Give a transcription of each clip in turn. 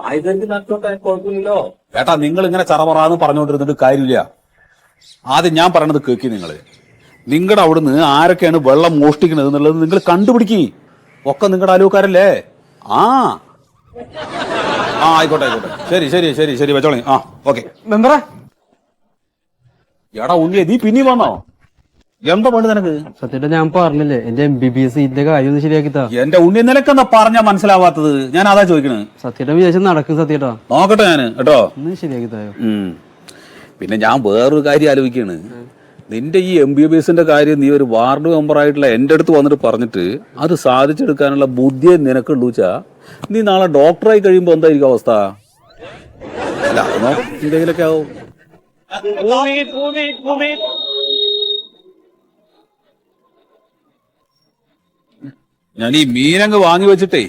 കുഴപ്പമില്ലല്ലോ ഏട്ടാ. നിങ്ങൾ ഇങ്ങനെ ചറപറാന്ന് പറഞ്ഞുകൊണ്ടിരുന്നിട്ട് കാര്യമില്ല. ആദ്യം ഞാൻ പറയണത് കേൾക്കി. നിങ്ങളുടെ അവിടുന്ന് ആരൊക്കെയാണ് വെള്ളം മോഷ്ടിക്കുന്നത് എന്നുള്ളത് നിങ്ങൾ കണ്ടുപിടിക്കി. ഒക്കെ നിങ്ങളുടെ അലൂക്കാരല്ലേ? ആ ആയിക്കോട്ടെ. ശരി വെച്ചോളി. ഓക്കെ. എടാ ഉണ്ണിയെ നീ പിന്നെ വന്നോ? എന്താ വേണ്ട നിനക്ക്? സത്യേട്ടാ ഞാൻ പറഞ്ഞില്ലേ എന്റെ MBBS സീറ്റിന്റെ കാര്യം ഒന്ന് ശരിയാക്കിത്താ. എന്റെ ഉണ്ണി നിനക്കെന്താ പറഞ്ഞാ മനസ്സിലാവാത്തത്? ഞാൻ അതാ ചോദിക്കണേ. സത്യേട്ടാ വിചാരിച്ചാൽ നടക്കും സത്യേട്ടാ. നോക്കട്ടെ ഞാൻ കേട്ടോ. ഒന്ന് ശരിയാക്കിത്തായോ? പിന്നെ ഞാൻ വേറൊരു കാര്യം ആലോചിക്കാണ്. നിന്റെ ഈ MBBSന്റെ കാര്യം നീ ഒരു വാർഡ് മെമ്പറായിട്ടുള്ള എന്റെ അടുത്ത് വന്നിട്ട് പറഞ്ഞിട്ട് അത് സാധിച്ചെടുക്കാനുള്ള ബുദ്ധിയെ നിനക്കുണ്ടൂച്ചാ നീ നാളെ ഡോക്ടറായി കഴിയുമ്പോ എന്തായിരിക്കും അവസ്ഥ? അല്ല എന്തെങ്കിലൊക്കെ ആവും. ഞാൻ ഈ മീനങ്ങ് വാങ്ങി വെച്ചിട്ടേ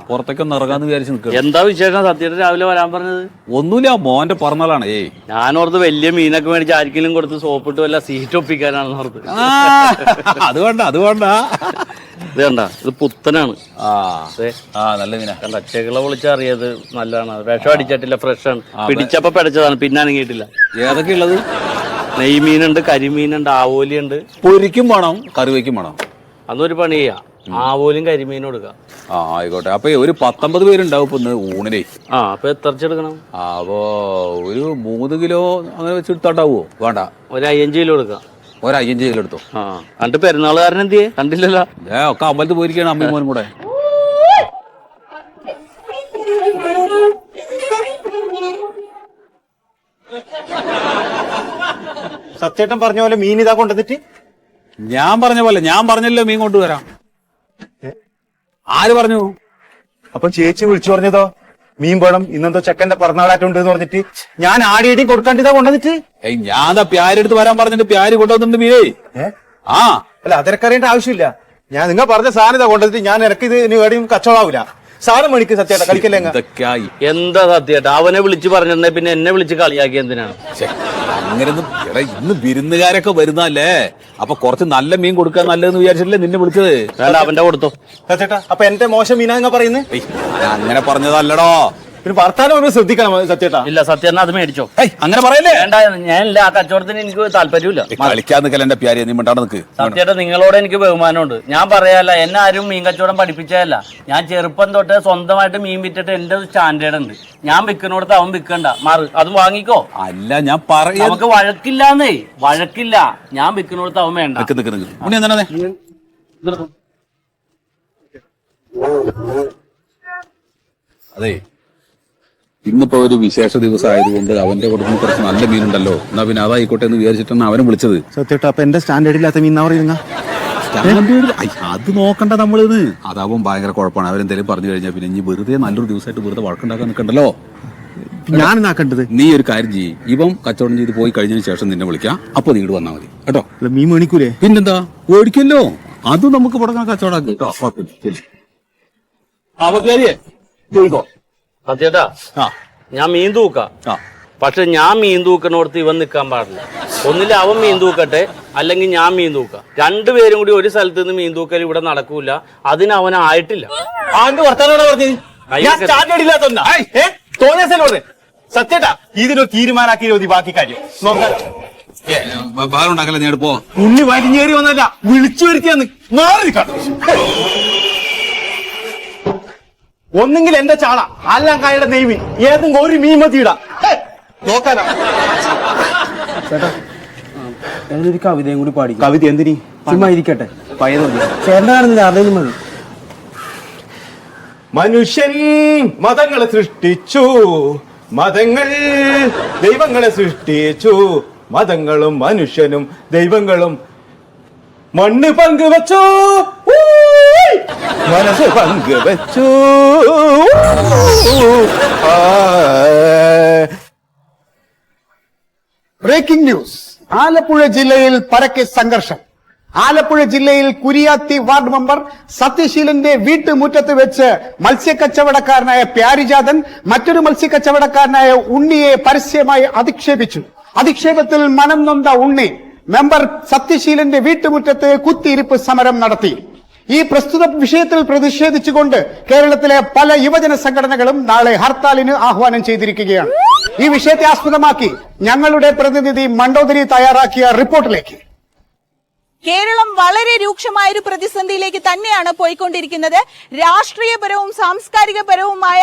പുറത്തേക്കൊന്ന് ഇറങ്ങാന്ന് വിചാരിച്ചു നിൽക്കുക. എന്താ വിശേഷം? സത്യേട്ടൻ രാവിലെ വരാൻ പറഞ്ഞത്? ഒന്നുമില്ല, മോന്റെ പറഞ്ഞാലാണ്. ഞാനോർത്ത് വലിയ മീനൊക്കെ മേടിച്ച് ആർക്കെങ്കിലും കൊടുത്ത് സോപ്പിട്ട് വല്ല സീറ്റ് ഒപ്പിക്കാനാണെന്ന് ഓർത്ത്. അത് വേണ്ട ഇത് കണ്ട, ഇത് പുത്തനാണ്. നല്ല മീനാ. കണ്ട ചെകിള പൊളിച്ചറിയത് നല്ലതാണ്. വിഷം അടിച്ചിട്ടില്ല, ഫ്രഷ് ആണ്. പിടിച്ചപ്പോ പിടച്ചതാണ്, പിന്നെ അനങ്ങിയിട്ടില്ല. ഏതൊക്കെ ഉള്ളത്? നെയ്മീനുണ്ട്, കരിമീനുണ്ട്, ആവോലിയുണ്ട്. പൊരിക്കും വേണം, കറിവയ്ക്കും വേണം. അന്നൊരു പണി ചെയ്യാം, ആവോലും കരിമീനും എടുക്കാം. ആയിക്കോട്ടെ. അപ്പൊ ഒരു 19 പേരുണ്ടാവും ഇപ്പൊ ഇന്ന് ഊണിനെ. അപ്പൊ എത്രച്ചെടുക്കണം? അപ്പോ ഒരു 3 കിലോ അങ്ങനെ വെച്ചെടുത്താണ്ടാവോ? വേണ്ട, ഒരു 5 കിലോ എടുക്കാം. ഒരു 5 കിലോ എടുത്തോ. കണ്ട് പെരുന്നാളുകാരൻ എന്തിയെ കണ്ടില്ലല്ലോ? ഒക്കെ അമ്പലത്തിൽ പോയിരിക്കാണ് അമ്മയും മോനും കൂടെ. സത്യേട്ടൻ പറഞ്ഞ പോലെ മീൻ ഇതാ കൊണ്ടുവന്നിട്ട് ഞാൻ പറഞ്ഞല്ലോ മീൻ കൊണ്ടുവരാം. ആര് പറഞ്ഞു? അപ്പൊ ചേച്ചി വിളിച്ചു പറഞ്ഞതോ മീൻ വേണം, ഇന്നെന്തോ ചെക്കന്റെ പിറന്നാളായിട്ടുണ്ട് എന്ന് പറഞ്ഞിട്ട് ഞാൻ ആടിയടി കൊടുക്കാണ്ടിതാ കൊണ്ടുവന്നിട്ട്. ഞാൻ പ്യാരെടുത്ത് വരാൻ പറഞ്ഞിട്ട് പ്യാര് കൊണ്ടുവന്നിട്ടുണ്ട് മീനേ. അല്ല അതിരക്കറിയേണ്ട ആവശ്യമില്ല. ഞാൻ നിങ്ങൾ പറഞ്ഞ സാധനം ഇതാ കൊണ്ടുവന്നിട്ട് ഞാൻ എനിക്ക് ഇത് ഇനി എവിടെയും കച്ചവടാവൂല. സാധനം മണിക്ക് സത്യേട്ടാ കളിക്കല്ലേ? എന്താ സത്യേട്ടാ അവനെ വിളിച്ച് പറഞ്ഞിട്ടുണ്ടെ പിന്നെ എന്നെ വിളിച്ച് കളിയാക്കി എന്തിനാണ്? അങ്ങനെയൊന്നും ഇന്ന് വിരുന്നുകാരൊക്കെ വരുന്നല്ലേ, അപ്പൊ കുറച്ച് നല്ല മീൻ കൊടുക്കാൻ നല്ലതെന്ന് വിചാരിച്ചിട്ടില്ലേ നിന്നെ വിളിച്ചത്. അവന്റെ കൊടുത്തോ സത്യേട്ടാ. അപ്പൊ എന്റെ മോശം മീനാ നിങ്ങൾ പറയുന്നത്? അങ്ങനെ പറഞ്ഞതല്ലടോ. പിന്നെ വർത്താനം ഒന്ന് ശ്രദ്ധിക്കണം സത്യേട്ടാ. ഇല്ല സത്യേട്ടൻ അത് മേടിച്ചോ. അങ്ങനെ പറയല്ലേ. വേണ്ട, ഞാനില്ല, ആ കച്ചവടത്തിന് എനിക്ക് താല്പര്യമില്ല. കളിക്കാൻ നിൽക്കല എന്റെ പ്യാരി, നീ മിണ്ടാണ്ട് നിൽക്ക്. സത്യേട്ടൻ നിങ്ങളോട് എനിക്ക് ബഹുമാനമുണ്ട്. ഞാൻ പറയാല്ല, എന്നെ ആരും മീൻ കച്ചവടം പഠിപ്പിച്ചതല്ല. ഞാൻ ചെറുപ്പം തൊട്ട് സ്വന്തമായിട്ട് മീൻ വിറ്റിട്ട് എന്റെ ഒരു സ്റ്റാൻഡേർഡ് ഉണ്ട്. ഞാൻ വിൽക്കുന്നോടത്ത് അവൻ വിൽക്കണ്ട, മാറ്, അത് വാങ്ങിക്കോ. അല്ല ഞാൻ പറയാം, നമുക്ക് വഴക്കില്ലാന്നേ, വഴക്കില്ല. ഞാൻ വിൽക്കുന്നോടത്ത് അവൻ വേണ്ട. അതെ, ഇന്നിപ്പോ ഒരു വിശേഷ ദിവസം ആയതുകൊണ്ട് അവന്റെ കൊടുക്കുന്ന കുറച്ച് നല്ല മീനുണ്ടല്ലോ, എന്നാ പിന്നെ അതായിക്കോട്ടെ എന്ന് വിചാരിച്ചിട്ടാണ് അവനെ വിളിച്ചത്. സത്യേട്ടാ. അപ്പൊ എന്റെ സ്റ്റാൻഡേർഡ് ഇല്ലാത്ത മീൻ പറയുന്ന അത് നോക്കണ്ട നമ്മളിത്. അതാവും ഭയങ്കര കുഴപ്പമാണ്. അവരെന്തെങ്കിലും പറഞ്ഞു കഴിഞ്ഞാൽ പിന്നെ ഇനി വെറുതെ നല്ലൊരു ദിവസമായിട്ട് വെറുതെ വഴക്കുണ്ടാക്കാൻ നിൽക്കണ്ടല്ലോ. ഞാൻ നാക്കണ്ടത്. നീ ഒരു കാര്യം ചെയ്യും, ഇവൻ കച്ചവടം ചെയ്ത് പോയി കഴിഞ്ഞതിന് ശേഷം നിന്നെ വിളിക്കാം. അപ്പൊ നീ വന്നാൽ മതി കേട്ടോ. മീൻ മേടിക്കൂലേ? പിന്നെന്താ മേടിക്കല്ലോ, അത് നമുക്ക് പുറക്കാൻ കച്ചവടാക്കി കേട്ടോ. സത്യേട്ടാ, ഞാൻ മീൻ തൂക്കാം. പക്ഷെ ഞാൻ മീൻ തൂക്കണോടത്ത് ഇവൻ നിൽക്കാൻ പാടില്ല. ഒന്നില്ല അവൻ മീൻ തൂക്കട്ടെ, അല്ലെങ്കിൽ ഞാൻ മീൻ തൂക്കാം. രണ്ടുപേരും കൂടി ഒരു സ്ഥലത്ത് നിന്ന് മീൻ തൂക്കൽ ഇവിടെ നടക്കൂല. അതിന് അവനായിട്ടില്ല. സത്യേട്ടാ, ഇതിനൊരു തീരുമാനാക്കി ബാക്കി കാര്യം പോ. ഉണ്ണി വലിഞ്ഞേറി വന്നല്ല, വിളിച്ചു വരുത്തിയാന്ന് മാറി. ഒന്നെങ്കിൽ എന്റെ ചാള, അല്ല കായുടെ നെയ്മീൻ, ഏതെങ്കിലും ഒരു മീൻ മതിയിടാ നോക്കാനാ. ചേട്ടാ ഞാനൊരു കവിതയും കൂടി പാടി. കവിത എന്തിനീ? ചുമ്മാ ഇരിക്കട്ടെ, പയ്യതോന്നി ചേട്ടൻ കാണുന്നില്ല, ആരുടെയും മതി. മനുഷ്യൻ മതങ്ങളെ സൃഷ്ടിച്ചു, മതങ്ങൾ ദൈവങ്ങളെ സൃഷ്ടിച്ചു, മതങ്ങളും മനുഷ്യനും ദൈവങ്ങളും മണ്ണ് പങ്കുവച്ചു, മനസ്സ് പങ്കുവച്ചു. Breaking news. ആലപ്പുഴ ജില്ലയിൽ പരക്കെ സംഘർഷം. ആലപ്പുഴ ജില്ലയിൽ കുരിയാത്തി വാർഡ് മെമ്പർ സത്യശീലന്റെ വീട്ടുമുറ്റത്ത് വെച്ച് മത്സ്യക്കച്ചവടക്കാരനായ പ്യാരിജാതൻ മറ്റൊരു മത്സ്യക്കച്ചവടക്കാരനായ ഉണ്ണിയെ പരസ്യമായി അധിക്ഷേപിച്ചു. അധിക്ഷേപത്തിൽ മനം നൊന്ത ഉണ്ണി മെമ്പർ സത്യശീലന്റെ വീട്ടുമുറ്റത്ത് കുത്തിയിരിപ്പ് സമരം നടത്തി. ഈ പ്രസ്തുത വിഷയത്തിൽ പ്രതിഷേധിച്ചുകൊണ്ട് കേരളത്തിലെ പല യുവജന സംഘടനകളും നാളെ ഹർത്താലിന് ആഹ്വാനം ചെയ്തിരിക്കുകയാണ്. ഈ വിഷയത്തെ ആസ്പദമാക്കി ഞങ്ങളുടെ പ്രതിനിധി മണ്ടോദരി തയ്യാറാക്കിയ റിപ്പോർട്ടിലേക്ക്. കേരളം വളരെ രൂക്ഷമായ ഒരു പ്രതിസന്ധിയിലേക്ക് തന്നെയാണ് പോയിക്കൊണ്ടിരിക്കുന്നത്. രാഷ്ട്രീയപരവും സാംസ്കാരികപരവുമായ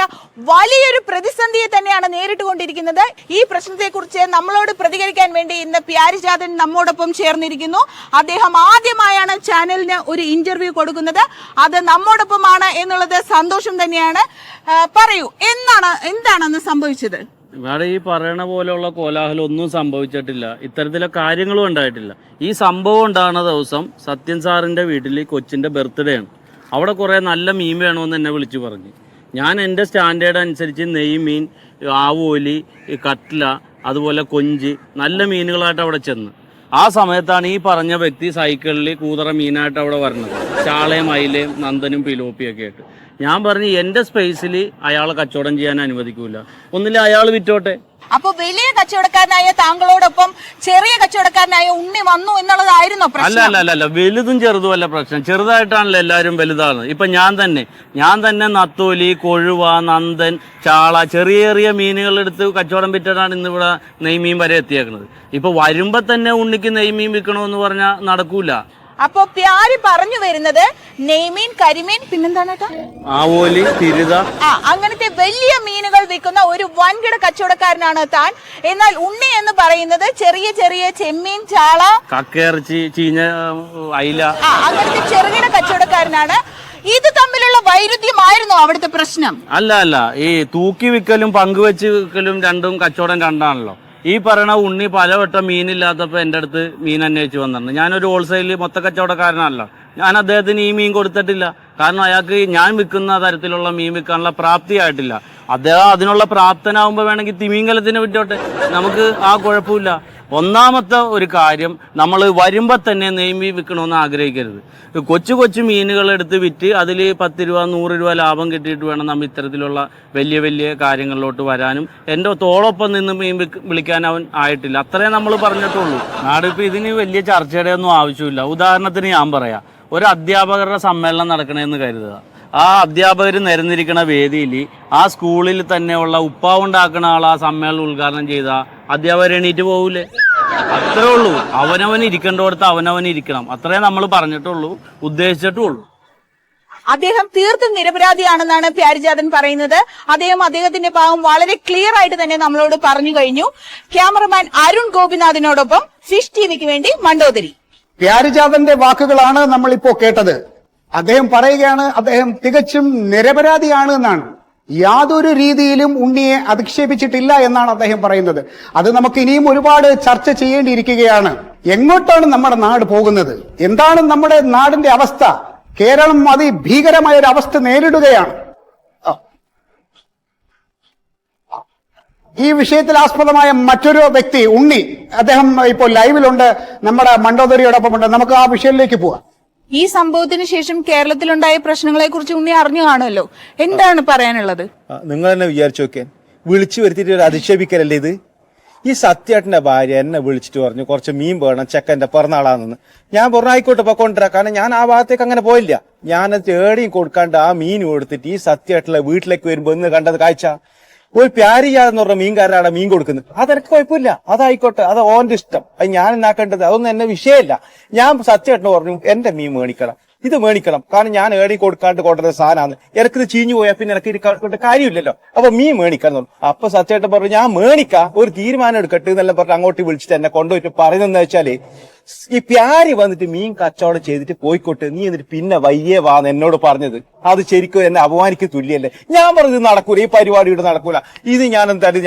വലിയൊരു പ്രതിസന്ധിയെ തന്നെയാണ് നേരിട്ടുകൊണ്ടിരിക്കുന്നത്. ഈ പ്രശ്നത്തെക്കുറിച്ച് നമ്മളോട് പ്രതികരിക്കാൻ വേണ്ടി ഇന്ന് പ്യാരിജാതൻ നമ്മോടൊപ്പം ചേർന്നിരിക്കുന്നു. അദ്ദേഹം ആദ്യമായാണ് ചാനലിന് ഒരു ഇന്റർവ്യൂ കൊടുക്കുന്നത്. അത് നമ്മോടൊപ്പമാണ് എന്നുള്ളത് സന്തോഷം തന്നെയാണ്. പറയൂ, എന്താണെന്ന് സംഭവിച്ചത്? ഇവിടെ ഈ പറയണ പോലെയുള്ള കോലാഹലം ഒന്നും സംഭവിച്ചിട്ടില്ല. ഇത്തരത്തിലെ കാര്യങ്ങളും ഉണ്ടായിട്ടില്ല. ഈ സംഭവം ഉണ്ടാകുന്ന ദിവസം സത്യൻ സാറിൻ്റെ വീട്ടിൽ കൊച്ചിൻ്റെ ബർത്ത്ഡേ ആണ്. അവിടെ കുറേ നല്ല മീൻ വേണമെന്ന് എന്നെ വിളിച്ചു പറഞ്ഞു. ഞാൻ എൻ്റെ സ്റ്റാൻഡേർഡ് അനുസരിച്ച് നെയ് മീൻ, ആവോലി, കട്ട്ല, അതുപോലെ കൊഞ്ച്, നല്ല മീനുകളായിട്ട് അവിടെ ചെന്ന് ആ സമയത്താണ് ഈ പറഞ്ഞ വ്യക്തി സൈക്കിളിൽ കൂതറ മീനായിട്ട് അവിടെ വരുന്നത്. ചാളയും അയിലയും നന്ദനും പിലോപ്പിയൊക്കെ ആയിട്ട്. ഞാൻ പറഞ്ഞു എൻ്റെ സ്പേസിൽ അയാളെ കച്ചവടം ചെയ്യാൻ അനുവദിക്കൂല. ഒന്നില്ല അയാൾ വിറ്റോട്ടെ. അപ്പൊ വലിയ കച്ചവടക്കാരനായ താങ്കളോടൊപ്പം ചെറിയ കച്ചവടക്കാരനായ ഉണ്ണി വന്നു എന്നുള്ളതായിരുന്നോ പ്രശ്നം? അല്ല, വലുതും ചെറുതും അല്ല പ്രശ്നം. ചെറുതായിട്ടാണല്ലോ എല്ലാവരും വലുതാണ്. ഇപ്പൊ ഞാൻ തന്നെ നത്തോലി, കൊഴുവ, നന്ദൻ, ചാള, ചെറിയ ചെറിയ മീനുകൾ എടുത്ത് കച്ചവടം വിറ്റിട്ടാണ് ഇന്നിവിടെ നെയ്മീൻ വരെ എത്തിയേക്കുന്നത്. ഇപ്പൊ വരുമ്പോ തന്നെ ഉണ്ണിക്ക് നെയ്മീൻ വിൽക്കണമെന്ന് പറഞ്ഞാൽ നടക്കൂല. അപ്പൊ പ്യാരി പറഞ്ഞു വരുന്നത് നെയ്മീൻ, കരിമീൻ, പിന്നെന്താണ് ആവോലി, തിരുത, അങ്ങനത്തെ വലിയ മീനുകൾ വിൽക്കുന്ന ഒരു വൻകിട കച്ചവടക്കാരനാണ് താൻ. എന്നാൽ ഉണ്ണി എന്ന് പറയുന്നത് ചെറിയ ചെറിയ ചെമ്മീൻ, ചാള, കക്കയിറച്ചി, ചീഞ്ഞ അയില, അങ്ങനത്തെ ചെറുകിട കച്ചവടക്കാരനാണ്. ഇത് തമ്മിലുള്ള വൈരുദ്ധ്യമായിരുന്നു അവിടുത്തെ പ്രശ്നം? അല്ല, ഈ തൂക്കി വിൽക്കലും പങ്കുവെച്ച് വിൽക്കലും രണ്ടും കച്ചവടം രണ്ടാണല്ലോ. ഈ പറയണ ഉണ്ണി പലവട്ടം മീനില്ലാത്തപ്പോൾ എൻ്റെ അടുത്ത് മീൻ അന്വേഷിച്ച് വന്നിട്ടുണ്ട്. ഞാനൊരു ഹോൾസെയിൽ മൊത്ത കച്ചവടക്കാരനല്ല. ഞാൻ അദ്ദേഹത്തിന് ഈ മീൻ കൊടുത്തിട്ടില്ല. കാരണം അയാൾക്ക് ഞാൻ വിൽക്കുന്ന തരത്തിലുള്ള മീൻ വിൽക്കാനുള്ള പ്രാപ്തിയായിട്ടില്ല. അദ്ദേഹം അതിനുള്ള പ്രാപ്തനാകുമ്പോൾ വേണമെങ്കിൽ തിമീങ്കലത്തിന് വിറ്റോട്ടെ, നമുക്ക് ആ കുഴപ്പമില്ല. ഒന്നാമത്തെ ഒരു കാര്യം, നമ്മൾ വരുമ്പോൾ തന്നെ നെയ്മീൻ വിൽക്കണമെന്ന് ആഗ്രഹിക്കരുത്. കൊച്ചു മീനുകൾ എടുത്ത് വിറ്റ് അതിൽ 10 രൂപ 100 രൂപ ലാഭം കിട്ടിയിട്ട് വേണം നമ്മൾ ഇത്തരത്തിലുള്ള വലിയ കാര്യങ്ങളിലോട്ട് വരാനും. എൻ്റെ തോളൊപ്പം നിന്ന് മീൻ വിളിക്കാൻ അവൻ ആയിട്ടില്ല. അത്രേ നമ്മൾ പറഞ്ഞിട്ടുള്ളൂ. നാടിപ്പോൾ ഇതിന് വലിയ ചർച്ചയുടെ ഒന്നും ആവശ്യമില്ല. ഉദാഹരണത്തിന് ഞാൻ പറയാം, ഒരു അധ്യാപകരുടെ സമ്മേളനം നടക്കണമെന്ന് കരുതുക. ആ അധ്യാപകർ നിരന്നിരിക്കുന്ന വേദിയിൽ ആ സ്കൂളിൽ തന്നെയുള്ള ഉപ്പാവുണ്ടാക്കുന്ന ആൾ ആ സമ്മേളനം ഉദ്ഘാടനം ചെയ്ത അധ്യാപകർ എണീറ്റ് പോകൂലേ? അത്രേ ഉള്ളൂ. അവനവൻ ഇരിക്കേണ്ടടുത്ത് അവനവൻ ഇരിക്കണം. അത്രേ നമ്മൾ പറഞ്ഞിട്ടുള്ളൂ, ഉദ്ദേശിച്ചിട്ടുള്ളൂ. അദ്ദേഹം തീർത്തും നിരപരാധിയാണെന്നാണ് പ്യാരിജാതൻ പറയുന്നത്. അദ്ദേഹത്തിന്റെ ഭാഗം വളരെ ക്ലിയർ ആയിട്ട് തന്നെ നമ്മളോട് പറഞ്ഞു കഴിഞ്ഞു. ക്യാമറമാൻ അരുൺ ഗോപിനാഥിനോടൊപ്പം ഫിഷ് ടിവിക്ക് വേണ്ടി മണ്ടോദരി. പ്യാരിജാതന്റെ വാക്കുകളാണ് നമ്മളിപ്പോ കേട്ടത്. അദ്ദേഹം പറയുകയാണ് അദ്ദേഹം തികച്ചും നിരപരാധിയാണ് എന്നാണ്. യാതൊരു രീതിയിലും ഉണ്ണിയെ അധിക്ഷേപിച്ചിട്ടില്ല എന്നാണ് അദ്ദേഹം പറയുന്നത്. അത് നമുക്ക് ഇനിയും ഒരുപാട് ചർച്ച ചെയ്യേണ്ടിയിരിക്കുകയാണ്. എങ്ങോട്ടാണ് നമ്മുടെ നാട് പോകുന്നത്? എന്താണ് നമ്മുടെ നാടിന്റെ അവസ്ഥ? കേരളം അതിഭീകരമായ ഒരു അവസ്ഥ നേരിടുകയാണ്. ഈ വിഷയത്തിൽ ആസ്പദമായ മറ്റൊരു വ്യക്തി ഉണ്ണി, അദ്ദേഹം ഇപ്പോൾ ലൈവിലുണ്ട്, നമ്മുടെ മണ്ടോദരിയോടൊപ്പം ഉണ്ട്. നമുക്ക് ആ വിഷയത്തിലേക്ക് പോവാം. ഈ സംഭവത്തിന് ശേഷം കേരളത്തിലുണ്ടായ പ്രശ്നങ്ങളെ കുറിച്ച് ഉണ്ണി അറിഞ്ഞു കാണുമല്ലോ. എന്താണ് പറയാനുള്ളത്? നിങ്ങൾ തന്നെ വിചാരിച്ചു നോക്കിയാൽ, വിളിച്ചു വരുത്തിയിട്ട് ഒരു അധിക്ഷേപിക്കലല്ലേ ഇത്? ഈ സത്യേട്ടന്റെ ഭാര്യ എന്നെ വിളിച്ചിട്ട് പറഞ്ഞു കുറച്ച് മീൻ വേണം, ചെക്കന്റെ പിറന്നാളാണെന്ന്. ഞാൻ പറഞ്ഞു ആയിക്കോട്ടെ കൊണ്ടുവരാം. കാരണം ഞാൻ ആ ഭാഗത്തേക്ക് അങ്ങനെ പോയില്ല. ഞാനത് ഏടിയും കൊടുക്കാണ്ട് ആ മീൻ കൊടുത്തിട്ട് ഈ സത്യേട്ടന്റെ വീട്ടിലേക്ക് വരുമ്പോ ഇന്ന് കണ്ടത് കാഴ്ച, ഒരു പ്യാരിജാതെന്ന് പറഞ്ഞ മീൻകാരാണ് മീൻ കൊടുക്കുന്നത്. അതെനിക്ക് കുഴപ്പമില്ല, അതായിക്കോട്ടെ, അത് ഓന്റെ ഇഷ്ടം. അത് ഞാൻ എന്നാക്കേണ്ടത് അതൊന്നും എന്നെ വിഷയമല്ല. ഞാൻ സത്യേട്ടന് പറഞ്ഞു എന്റെ മീൻ മേടിക്കണം, ഇത് മേടിക്കണം. കാരണം ഞാൻ ഏടി കൊടുക്കാണ്ട് കൊണ്ടുവന്ന സാധനമാണ്. എനിക്കിത് ചീഞ്ഞു പോയാൽ പിന്നെ എനിക്ക് ഇത് കാര്യമില്ലല്ലോ. അപ്പൊ മീൻ മേടിക്കാൻ പറഞ്ഞു. അപ്പൊ സത്യേട്ടൻ പറഞ്ഞു ഞാൻ മേടിക്കാം, ഒരു തീരുമാനം എടുക്കട്ടെ എന്നെല്ലാം പറഞ്ഞ് അങ്ങോട്ട് വിളിച്ചിട്ട് എന്നെ കൊണ്ടുപോയിട്ട് പറയുന്നതെന്ന് വെച്ചാല്, ഈ പ്യാരി വന്നിട്ട് മീൻ കച്ചവടം ചെയ്തിട്ട് പോയിക്കോട്ടെ, നീ എന്നിട്ട് പിന്നെ വയ്യേ വാന്ന് എന്നോട് പറഞ്ഞത്. അത് ശരിക്കും എന്നെ അപമാനിക്ക് തുല്യല്ലേ? ഞാൻ പറഞ്ഞത് നടക്കൂല, ഈ പരിപാടി ഇവിടെ നടക്കൂല, ഇത് ഞാൻ എന്തായാലും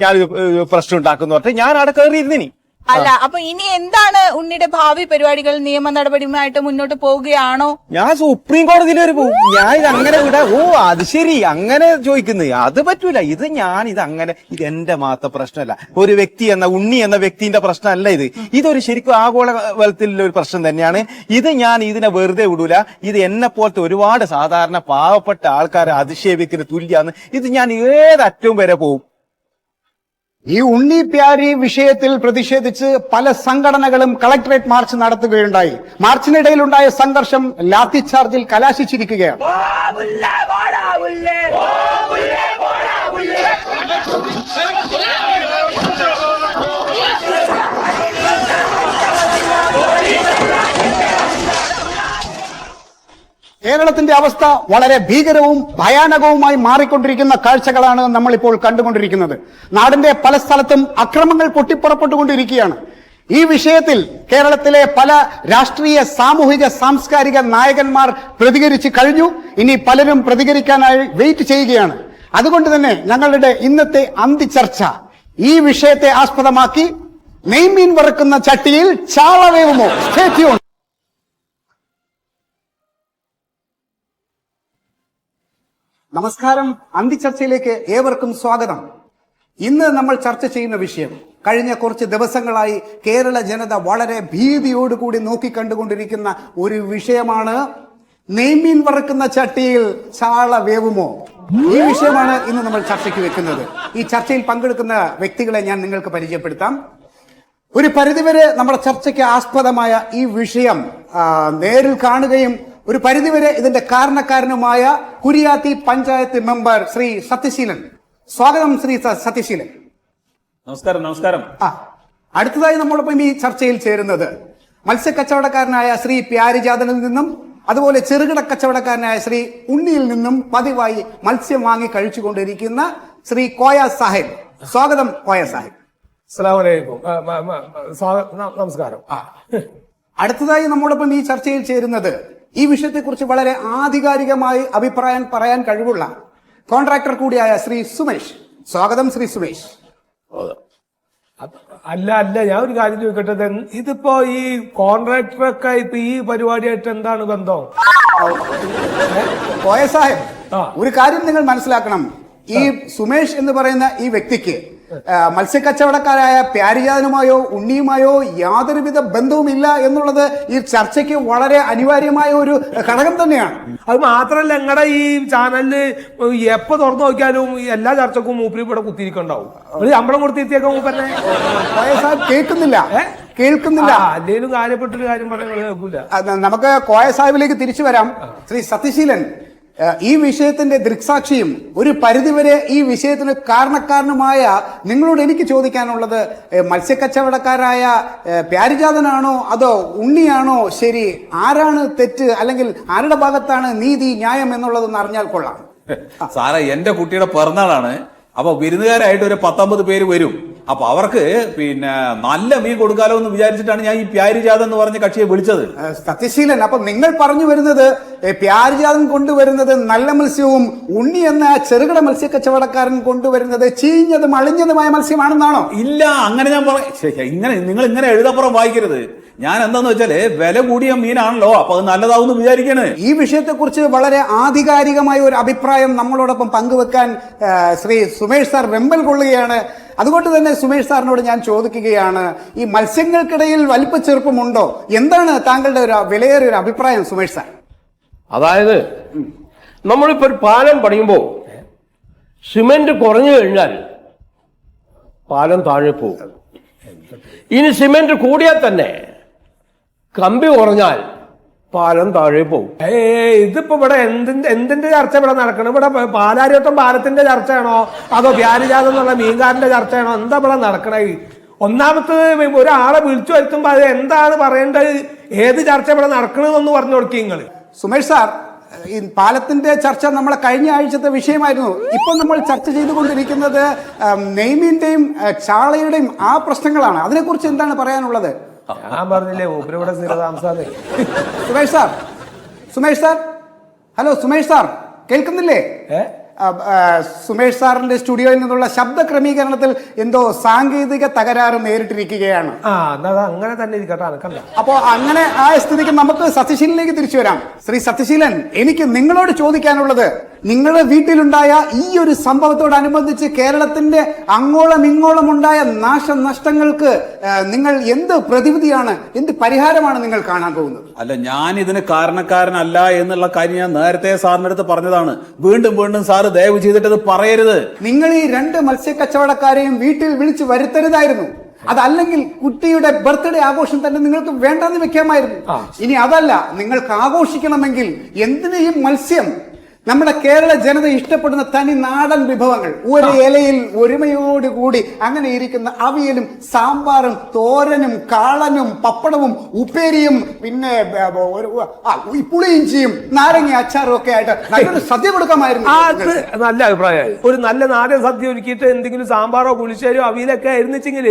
ഞാനൊരു പ്രശ്നം ഉണ്ടാക്കുന്നു പറഞ്ഞിട്ട് ഞാൻ അവിടെ കയറിയിരുന്നിനി. അല്ല, അപ്പൊ ഇനി എന്താണ് ഉണ്ണിയുടെ ഭാവി പരിപാടികൾ? നിയമ നടപടിയുമായിട്ട് മുന്നോട്ട് പോവുകയാണോ? ഞാൻ സുപ്രീം കോടതിയിൽ വരെ പോകും. ഞാൻ ഇത് അങ്ങനെ വിടാ. ഓ അത് ശരി, അങ്ങനെ ചോദിക്കുന്നത് അത് പറ്റൂല. ഇത് അങ്ങനെ ഇത് എന്റെ മാത്രം പ്രശ്നമല്ല, ഒരു വ്യക്തി ഉണ്ണി എന്ന വ്യക്തിന്റെ പ്രശ്നമല്ല ഇത്. ഇതൊരു ശരിക്കും ആഗോളതലത്തിലുള്ള ഒരു പ്രശ്നം തന്നെയാണ്. ഇതിനെ വെറുതെ വിടൂല. ഇത് എന്നെ പോലത്തെ ഒരുപാട് സാധാരണ പാവപ്പെട്ട ആൾക്കാരെ അധിക്ഷേപിക്കുന്ന തുല്യാന്ന്. ഇത് ഞാൻ ഏതറ്റവും വരെ പോകും. ഈ ഉണ്ണി പ്യാരി വിഷയത്തിൽ പ്രതിഷേധിച്ച് പല സംഘടനകളും കളക്ടറേറ്റ് മാർച്ച് നടത്തുകയുണ്ടായി. മാർച്ചിനിടയിലുണ്ടായ സംഘർഷം ലാത്തി ചാർജിൽ കലാശിച്ചിരിക്കുകയാണ്. കേരളത്തിന്റെ അവസ്ഥ വളരെ ഭീകരവും ഭയാനകവുമായി മാറിക്കൊണ്ടിരിക്കുന്ന കാഴ്ചകളാണ് നമ്മളിപ്പോൾ കണ്ടുകൊണ്ടിരിക്കുന്നത്. നാടിന്റെ പല സ്ഥലത്തും അക്രമങ്ങൾ പൊട്ടിപ്പുറപ്പെട്ടുകൊണ്ടിരിക്കുകയാണ്. ഈ വിഷയത്തിൽ കേരളത്തിലെ പല രാഷ്ട്രീയ, സാമൂഹിക, സാംസ്കാരിക നായകന്മാർ പ്രതികരിച്ചു കഴിഞ്ഞു. ഇനി പലരും പ്രതികരിക്കാനായി വെയിറ്റ് ചെയ്യുകയാണ്. അതുകൊണ്ട് തന്നെ ഞങ്ങളുടെ ഇന്നത്തെ അന്തിചർച്ച ഈ വിഷയത്തെ ആസ്പദമാക്കി നെയ്മീൻ വറുക്കുന്ന ചട്ടിയിൽ ചാള വേവുമോ? Stay tuned. നമസ്കാരം. അന്തിചർച്ചയിലേക്ക് ഏവർക്കും സ്വാഗതം. ഇന്ന് നമ്മൾ ചർച്ച ചെയ്യുന്ന വിഷയം കഴിഞ്ഞ കുറച്ച് ദിവസങ്ങളായി കേരള ജനത വളരെ ഭീതിയോടുകൂടി നോക്കിക്കണ്ടുകൊണ്ടിരിക്കുന്ന ഒരു വിഷയമാണ്. നെയ്മീൻ വറുക്കുന്ന ചട്ടിയിൽ ചാള വേവുമോ? ഈ വിഷയമാണ് ഇന്ന് നമ്മൾ ചർച്ചയ്ക്ക് വെക്കുന്നത്. ഈ ചർച്ചയിൽ പങ്കെടുക്കുന്ന വ്യക്തികളെ ഞാൻ നിങ്ങൾക്ക് പരിചയപ്പെടുത്താം. ഒരു പരിധിവരെ നമ്മുടെ ചർച്ചയ്ക്ക് ആസ്പദമായ ഈ വിഷയം നേരിൽ കാണുകയും ഒരു പരിധിവരെ ഇതിന്റെ കാരണക്കാരനുമായ കുരിയാത്തി പഞ്ചായത്ത് മെമ്പർ ശ്രീ സത്യശീലൻ. സ്വാഗതം ശ്രീ സത്യശീലൻ. നമസ്കാരം. നമസ്കാരം. അടുത്തതായി നമ്മളൊപ്പം ഈ ചർച്ചയിൽ ചേരുന്നത് മത്സ്യക്കച്ചവടക്കാരനായ ശ്രീ പ്യാരിജാതനിൽ നിന്നും അതുപോലെ ചെറുകിട കച്ചവടക്കാരനായ ശ്രീ ഉണ്ണിയിൽ നിന്നും പതിവായി മത്സ്യം വാങ്ങി കഴിച്ചുകൊണ്ടിരിക്കുന്ന ശ്രീ കോയ സാഹിബ്. സ്വാഗതം കോയ സാഹിബ്. അസ്സലാമലൈക്കും. നമസ്കാരം. അടുത്തതായി നമ്മോടൊപ്പം ഈ ചർച്ചയിൽ ചേരുന്നത് ഈ വിഷയത്തെക്കുറിച്ച് വളരെ ആധികാരികമായി അഭിപ്രായം പറയാൻ കഴിവുള്ള കോൺട്രാക്ടർ കൂടിയായ ശ്രീ സുമേഷ്. സ്വാഗതം ശ്രീ സുമേഷ്. അല്ല ഞാൻ ഒരു കാര്യം ചോദിക്കട്ടെ, ഇതിപ്പോ ഈ കോൺട്രാക്ടറൊക്കെ ഇപ്പൊ ഈ പരിപാടിയായിട്ട് എന്താണ് ബന്ധം? കോയ സാഹിബ്, ഒരു കാര്യം നിങ്ങൾ മനസ്സിലാക്കണം. ഈ സുമേഷ് എന്ന് പറയുന്ന ഈ വ്യക്തിക്ക് മത്സ്യക്കച്ചവടക്കാരായ പ്യാരിജാതനുമായോ ഉണ്ണിയുമായോ യാതൊരുവിധ ബന്ധവുമില്ല എന്നുള്ളത് ഈ ചർച്ചയ്ക്ക് വളരെ അനിവാര്യമായ ഒരു ഘടകം തന്നെയാണ്. അത് മാത്രല്ല, ഞങ്ങളുടെ ഈ ചാനലില് എപ്പോ തുറന്നു നോക്കിയാലും എല്ലാ ചർച്ചക്കും മൂപ്പര് ഇവിടെ കുത്തിയിരിക്കണ്ടാവും. ഒരു ശമ്പളം കൊടുത്തിരിച്ചേക്കാം മൂപ്പന്നെ. കേൾക്കുന്നില്ല. അല്ലെങ്കിലും കാര്യപ്പെട്ടൊരു കാര്യം പറയാൻ കേൾക്കൂല. നമുക്ക് കോയ സാഹിബിലേക്ക് തിരിച്ചു വരാം. ശ്രീ സത്യശീലൻ, ഈ വിഷയത്തിന്റെ ദൃക്സാക്ഷിയും ഒരു പരിധിവരെ ഈ വിഷയത്തിന് കാരണക്കാരനുമായ നിങ്ങളോട് എനിക്ക് ചോദിക്കാനുള്ളത്, മത്സ്യക്കച്ചവടക്കാരായ പ്യാരിജാതനാണോ അതോ ഉണ്ണിയാണോ ശരി? ആരാണ് തെറ്റ്, അല്ലെങ്കിൽ ആരുടെ ഭാഗത്താണ് നീതി, ന്യായം എന്നുള്ളതൊന്ന് അറിഞ്ഞാൽ കൊള്ളാം. സാറേ, എന്റെ കുട്ടിയുടെ പിറന്നാളാണ്. അപ്പൊ വിരുന്നുകാരായിട്ട് ഒരു 19 പേര് വരും. അപ്പൊ അവർക്ക് നല്ല മീൻ കൊടുക്കാലോ എന്ന് വിചാരിച്ചിട്ടാണ് ഞാൻ ഈ പ്യാരിജാതൻ എന്ന് പറഞ്ഞ കക്ഷിയെ വിളിച്ചത്. സത്യശീലൻ, അപ്പൊ നിങ്ങൾ പറഞ്ഞു വരുന്നത് പ്യാരിജാതൻ കൊണ്ടുവരുന്നത് നല്ല മത്സ്യവും ഉണ്ണി എന്ന ചെറുകിട മത്സ്യ കച്ചവടക്കാരൻ കൊണ്ടുവരുന്നത് ചീഞ്ഞതും അളിഞ്ഞതുമായ മത്സ്യമാണെന്നാണോ? ഇല്ല, അങ്ങനെ ഞാൻ നിങ്ങൾ ഇങ്ങനെ എഴുതപ്പുറം വായിക്കരുത്. ഞാൻ എന്താന്ന് വെച്ചാല് വില കൂടിയ മീനാണല്ലോ, അപ്പൊ അത് നല്ലതാവും വിചാരിക്കാണ്. ഈ വിഷയത്തെ കുറിച്ച് വളരെ ആധികാരികമായ ഒരു അഭിപ്രായം നമ്മളോടൊപ്പം പങ്കുവെക്കാൻ ശ്രീ സുമേഷ് സാർ വെമ്പൽ കൊള്ളുകയാണ്. അതുകൊണ്ട് തന്നെ സുമേഷ് സാറിനോട് ഞാൻ ചോദിക്കുകയാണ്, ഈ മത്സ്യങ്ങൾക്കിടയിൽ വലിപ്പ ചെറുപ്പമുണ്ടോ? എന്താണ് താങ്കളുടെ ഒരു വിലയേറിയ ഒരു അഭിപ്രായം സുമേഷ് സാർ? അതായത് നമ്മളിപ്പോ ഒരു പാലം പണിയുമ്പോൾ സിമെന്റ് കുറഞ്ഞു കഴിഞ്ഞാൽ പാലം താഴെ പോകും. ഇനി സിമെന്റ് കൂടിയാൽ തന്നെ കമ്പി കുറഞ്ഞാൽ പാലം താഴെ പോകും. ഇതിപ്പോ ഇവിടെ എന്തിന്റെ ചർച്ച ഇവിടെ നടക്കണം? ഇവിടെ പാലാരിവട്ടം പാലത്തിന്റെ ചർച്ചയാണോ അതോ പ്യാരിജാതം എന്നുള്ള മീൻകാരന്റെ ചർച്ചയാണോ? എന്താ ഇവിടെ നടക്കണേ? ഒന്നാമത്തത്, ഒരാളെ വിളിച്ചു വരുത്തുമ്പോ അത് എന്താണ് പറയേണ്ടത്, ഏത് ചർച്ച ഇവിടെ നടക്കണമെന്ന് പറഞ്ഞു കൊടുക്കുക നിങ്ങൾ. സുമേഷ് സാർ, ഈ പാലത്തിന്റെ ചർച്ച നമ്മളെ കഴിഞ്ഞ ആഴ്ചത്തെ വിഷയമായിരുന്നു. ഇപ്പൊ നമ്മൾ ചർച്ച ചെയ്തുകൊണ്ടിരിക്കുന്നത് നെയ്മീന്റെയും ചാളയുടെയും ആ പ്രശ്നങ്ങളാണ്. അതിനെക്കുറിച്ച് എന്താണ് പറയാനുള്ളത്? ഞാൻ പറഞ്ഞില്ലേ ഇവിടെ സ്ഥിരതാമസാണ്. Sumesh sir, hello Sumesh sir, കേൾക്കുന്നില്ലേ? സുമേഷ് സാറിന്റെ സ്റ്റുഡിയോയിൽ നിന്നുള്ള ശബ്ദ ക്രമീകരണത്തിൽ എന്തോ സാങ്കേതിക തകരാറ് നേരിട്ടിരിക്കുകയാണ്. അങ്ങനെ തന്നെ ഇരിക്കട്ടെ. അപ്പോ അങ്ങനെ ആ സ്ഥിതിക്ക് നമുക്ക് സത്യശീലനിലേക്ക് തിരിച്ചു വരാം. ശ്രീ സത്യശീലൻ, എനിക്ക് നിങ്ങളോട് ചോദിക്കാനുള്ളത്, നിങ്ങളുടെ വീട്ടിലുണ്ടായ ഈ ഒരു സംഭവത്തോടനുബന്ധിച്ച് കേരളത്തിന്റെ അങ്ങോളം ഇങ്ങോളം ഉണ്ടായ നാശനഷ്ടങ്ങൾക്ക് നിങ്ങൾ എന്ത് പ്രതിവിധിയാണ്, എന്ത് പരിഹാരമാണ് നിങ്ങൾ കാണാൻ പോകുന്നത്? അല്ല, ഞാൻ ഇതിന് കാരണക്കാരനല്ല എന്നുള്ള കാര്യം ഞാൻ നേരത്തെ സാറിന്റെ അടുത്ത് പറഞ്ഞതാണ്. വീണ്ടും വീണ്ടും സാറ് ദയവ് ചെയ്തിട്ട് ഇത് പറയരുത്. നിങ്ങൾ ഈ 2 മത്സ്യക്കച്ചവടക്കാരെയും വീട്ടിൽ വിളിച്ചു വരുത്തരുതായിരുന്നു. അതല്ലെങ്കിൽ കുട്ടിയുടെ ബർത്ത്ഡേ ആഘോഷം തന്നെ നിങ്ങൾക്ക് വേണ്ടെന്ന് വെക്കാമായിരുന്നു. ഇനി അതല്ല, നിങ്ങൾക്ക് ആഘോഷിക്കണമെങ്കിൽ എന്തിന് ഈ മത്സ്യം? നമ്മുടെ കേരള ജനത ഇഷ്ടപ്പെടുന്ന തനി നാടൻ വിഭവങ്ങൾ, ഒരു ഇലയിൽ ഒരുമയോടുകൂടി അങ്ങനെ ഇരിക്കുന്ന അവിയലും സാമ്പാറും തോരനും കാളനും പപ്പടവും ഉപ്പേരിയും പിന്നെ പുളിയിഞ്ചിയും നാരങ്ങ അച്ചാറും ഒക്കെ ആയിട്ട് നല്ലൊരു സദ്യ കൊടുക്കാമായിരുന്നു. നല്ല അഭിപ്രായമായി. ഒരു നല്ല നാടൻ സദ്യ ഒരുക്കിയിട്ട് എന്തെങ്കിലും സാമ്പാറോ പുളിശ്ശേരിയോ അവിയലൊക്കെ ആയിരുന്നെങ്കിൽ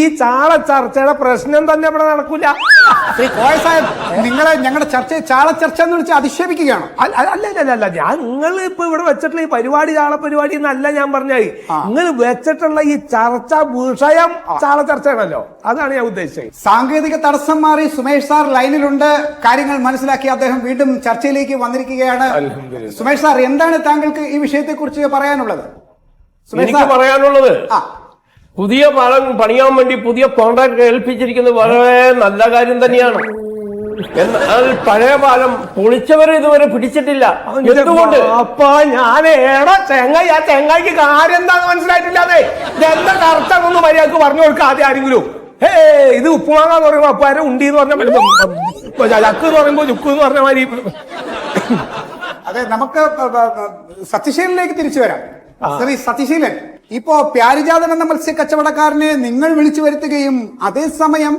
ഈ ചാള ചർച്ചയുടെ പ്രശ്നം തന്നെ ഇവിടെ നടക്കൂല. ശ്രീ കോയ സാഹിബ്, നിങ്ങളെ ഞങ്ങളുടെ ചർച്ചയെ ചാള ചർച്ച എന്ന് വിളിച്ച് അധിക്ഷേപിക്കുകയാണോ? അല്ല, ഞാൻ നിങ്ങൾ ഇപ്പൊ ഇവിടെ വെച്ചിട്ടുള്ള ഈ പരിപാടി ചാള പരിപാടി എന്നല്ല ഞാൻ പറഞ്ഞത്. നിങ്ങൾ വെച്ചിട്ടുള്ള ഈ ചർച്ച വിഷയം ചാള ചർച്ചയാണല്ലോ, അതാണ് ഞാൻ ഉദ്ദേശിച്ചത്. സാങ്കേതിക തടസ്സം മാറി സുമേഷ് സാർ ലൈനിലുണ്ട്. കാര്യങ്ങൾ മനസ്സിലാക്കി അദ്ദേഹം വീണ്ടും ചർച്ചയിലേക്ക് വന്നിരിക്കുകയാണ്. സുമേഷ് സാർ, എന്താണ് താങ്കൾക്ക് ഈ വിഷയത്തെ കുറിച്ച് പറയാനുള്ളത്? എനിക്ക് പറയാനുള്ളത്, പുതിയ പാലം പണിയാൻ വേണ്ടി പുതിയ കോൺട്രാക്ട് ഏൽപ്പിച്ചിരിക്കുന്നത് വളരെ നല്ല കാര്യം തന്നെയാണ്. എന്നാൽ പഴയ പാലം പൊളിച്ചവരെ ഇതുവരെ പിടിച്ചിട്ടില്ല. എന്തുകൊണ്ട്? അപ്പൊ ഞാൻ ചെങ്ങായി, ആ ചെങ്ങായിക്ക് കാര്യം എന്താന്ന് മനസ്സിലായിട്ടില്ലാതെ എന്താ കറക്റ്റാണെന്ന് മര്യാദക്ക് പറഞ്ഞു കൊടുക്കുക ആദ്യം ആരെങ്കിലും. ഇത് ഉപ്പുമാങ്ങാന്ന് പറയുമ്പോ അപ്പാരെ ഉണ്ടി എന്ന് പറഞ്ഞ ചക്ക് എന്ന് പറയുമ്പോ ചുക്ക് എന്ന് പറഞ്ഞ മാതിരി. അതെ, നമുക്ക് സത്യശീലനിലേക്ക് തിരിച്ചു വരാം. ശ്രീ സത്യശീലൻ, ഇപ്പോ പ്യാരിജാതൻ എന്ന മത്സ്യക്കച്ചവടക്കാരനെ നിങ്ങൾ വിളിച്ചു വരുത്തുകയും അതേസമയം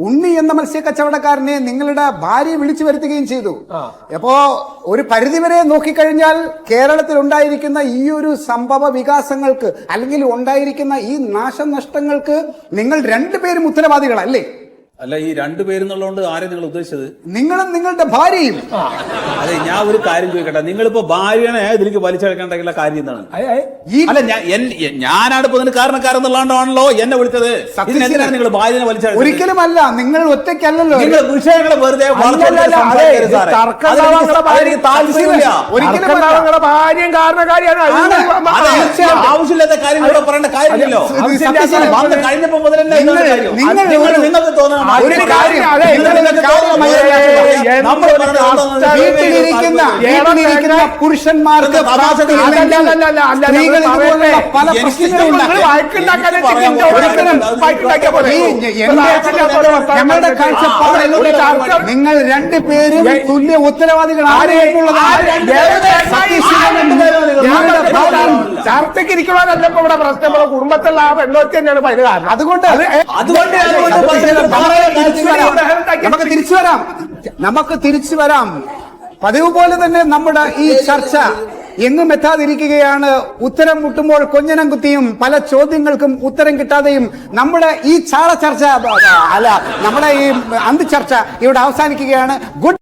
ഉണ്ണി എന്ന മത്സ്യക്കച്ചവടക്കാരനെ നിങ്ങളുടെ ഭാര്യ വിളിച്ചു വരുത്തുകയും ചെയ്തു. അപ്പോ ഒരു പരിധിവരെ നോക്കിക്കഴിഞ്ഞാൽ കേരളത്തിൽ ഉണ്ടായിരിക്കുന്ന ഈ ഒരു സംഭവ വികാസങ്ങൾക്ക് അല്ലെങ്കിൽ ഉണ്ടായിരിക്കുന്ന ഈ നാശനഷ്ടങ്ങൾക്ക് നിങ്ങൾ 2 പേരും ഉത്തരവാദികളല്ലേ? അല്ല, ഈ 2 പേരെന്നുള്ളതുകൊണ്ട് ആരെ നിങ്ങൾ ഉദ്ദേശിച്ചത്? നിങ്ങളും നിങ്ങളുടെ ഭാര്യയും. അതെ, ഞാൻ ഒരു കാര്യം ചോദിക്കട്ടെ, നിങ്ങളിപ്പോ ഭാര്യനെ ഇതിലേക്ക് വലിച്ചെടുക്കേണ്ട കാര്യം എന്താണ്? അല്ല, ഞാനാണ് ഇപ്പൊ ഇതിന് കാരണക്കാരെന്നുള്ളതാണല്ലോ എന്നെ വിളിച്ചത്. ഇതിനെന്തിനാണ് നിങ്ങൾ ഭാര്യനെ വലിച്ചെടുത്തത്? ഒരിക്കലും അല്ല, നിങ്ങൾ ഒറ്റയ്ക്കല്ലോ. നിങ്ങൾ വിഷയങ്ങളെ വെറുതെ ഭാര്യയും കാരണക്കാരിയാണ്. ആവശ്യമില്ലാത്ത കാര്യങ്ങൾ പറയേണ്ട കാര്യമില്ലല്ലോ. കഴിഞ്ഞപ്പോ മുതൽ നിങ്ങൾക്ക് തോന്നണം വീട്ടിലിരിക്കുന്ന പുരുഷന്മാർക്ക് പല ഞങ്ങളുടെ കാഴ്ചപ്പാട് നിങ്ങൾ 2 പേരും തുല്യ ഉത്തരവാദികളാണ്. ചർച്ചയ്ക്ക് ഇരിക്കുവാനല്ല ഇപ്പൊ ഇവിടെ പ്രശ്നം, കുടുംബത്തിലുള്ള ആ പെണ്ണോത്തി തന്നെയാണ് പതിന് കാരണം. അതുകൊണ്ട് നമുക്ക് തിരിച്ചു വരാം. പതിവ് പോലെ തന്നെ നമ്മുടെ ഈ ചർച്ച എങ്ങും എത്താതിരിക്കുകയാണ്. ഉത്തരം മുട്ടുമ്പോൾ കൊഞ്ഞനം കുത്തിയും പല ചോദ്യങ്ങൾക്കും ഉത്തരം കിട്ടാതെയും നമ്മുടെ ഈ ചാള ചർച്ച, അല്ല, നമ്മുടെ ഈ അന്ത് ചർച്ച ഇവിടെ അവസാനിക്കുകയാണ്. ഗുഡ്